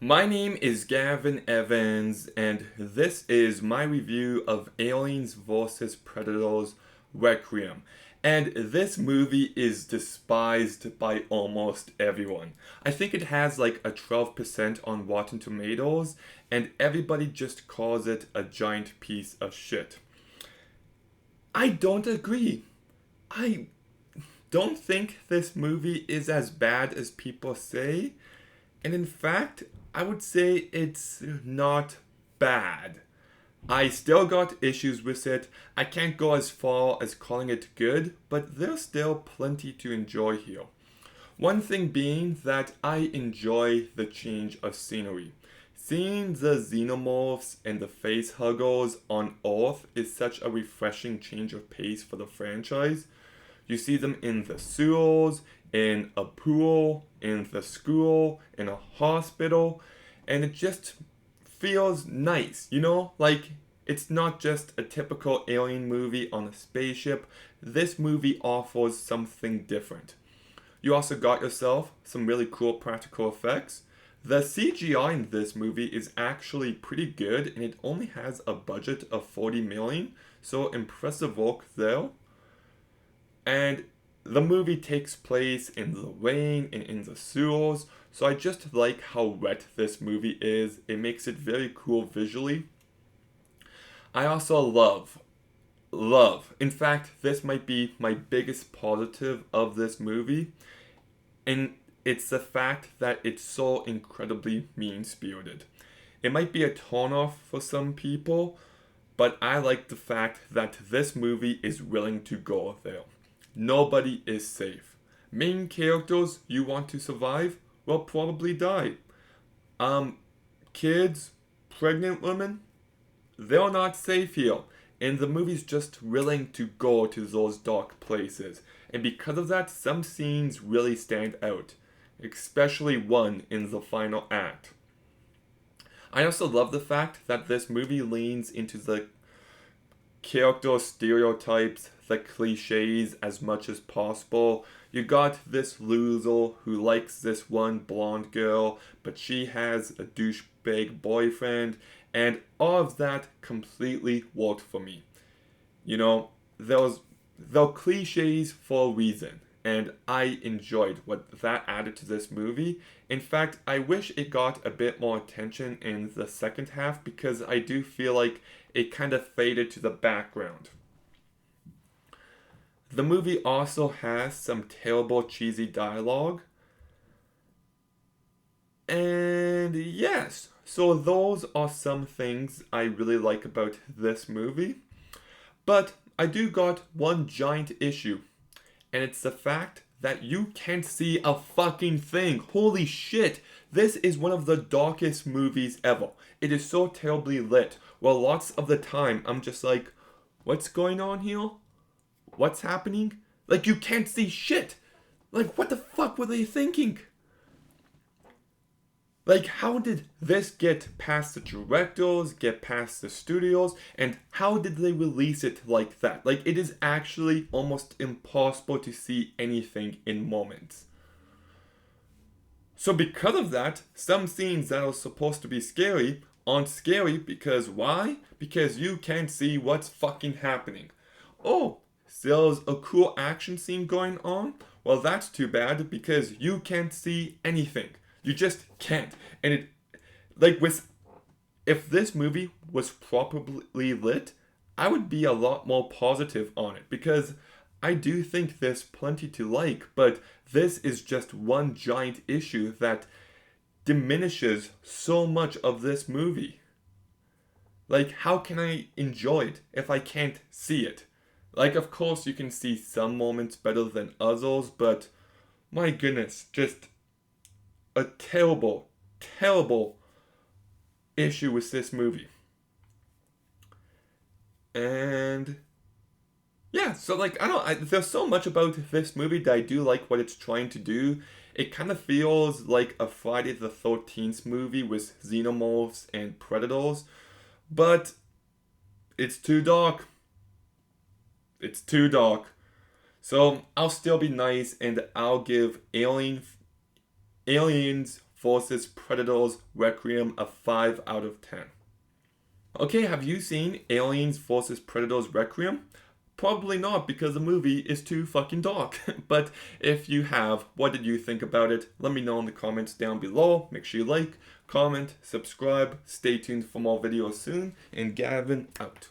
My name is Gavin Evans, and this is my review of Aliens vs. Predators Requiem. And this movie is despised by almost everyone. I think it has like a 12% on Rotten Tomatoes, and everybody just calls it a giant piece of shit. I don't agree. I don't think this movie is as bad as people say. And in fact, I would say it's not bad. I still got issues with it. I can't go as far as calling it good, but there's still plenty to enjoy here. One thing being that I enjoy the change of scenery. Seeing the xenomorphs and the face huggers on Earth is such a refreshing change of pace for the franchise. You see them in the sewers, in a pool, in the school, in a hospital, and it just feels nice, you know? Like, it's not just a typical alien movie on a spaceship. This movie offers something different. You also got yourself some really cool practical effects. The CGI in this movie is actually pretty good, and it only has a budget of 40 million, so impressive work there. And the movie takes place in the rain and in the sewers, so I just like how wet this movie is. It makes it very cool visually. I also love. In fact, this might be my biggest positive of this movie, and it's the fact that it's so incredibly mean-spirited. It might be a turn-off for some people, but I like the fact that this movie is willing to go there. Nobody is safe. Main characters you want to survive will probably die. Kids, pregnant women, they're not safe here. And the movie's just willing to go to those dark places. And because of that, some scenes really stand out. Especially one in the final act. I also love the fact that this movie leans into the character stereotypes, the cliches as much as possible. You got this loser who likes this one blonde girl, but she has a douchebag boyfriend, and all of that completely worked for me. You know, they're cliches for a reason, and I enjoyed what that added to this movie. In fact, I wish it got a bit more attention in the second half because I do feel like it kind of faded to the background. The movie also has some terrible cheesy dialogue. And yes, so those are some things I really like about this movie. But I do got one giant issue, and it's the fact that you can't see a fucking thing. Holy shit! This is one of the darkest movies ever. It is so terribly lit. Well, lots of the time I'm just like, what's going on here? What's happening? Like, you can't see shit! Like, what the fuck were they thinking? Like, how did this get past the directors, get past the studios, and how did they release it like that? Like, it is actually almost impossible to see anything in moments. So because of that, some scenes that are supposed to be scary aren't scary because why? Because you can't see what's fucking happening. Oh, there's a cool action scene going on? Well, that's too bad because you can't see anything. You just can't. And it, like, if this movie was properly lit, I would be a lot more positive on it because I do think there's plenty to like, but this is just one giant issue that diminishes so much of this movie. Like, how can I enjoy it if I can't see it? Like, of course, you can see some moments better than others, but my goodness, just a terrible, terrible issue with this movie. And yeah, so like, there's so much about this movie that I do like what it's trying to do. It kind of feels like a Friday the 13th movie with xenomorphs and predators, but it's too dark. It's too dark. So I'll still be nice and I'll give Aliens vs. Predator Requiem a 5 out of 10. Okay, have you seen Aliens vs. Predator Requiem? Probably not, because the movie is too fucking dark. But if you have, what did you think about it? Let me know in the comments down below. Make sure you like, comment, subscribe. Stay tuned for more videos soon. And Gavin out.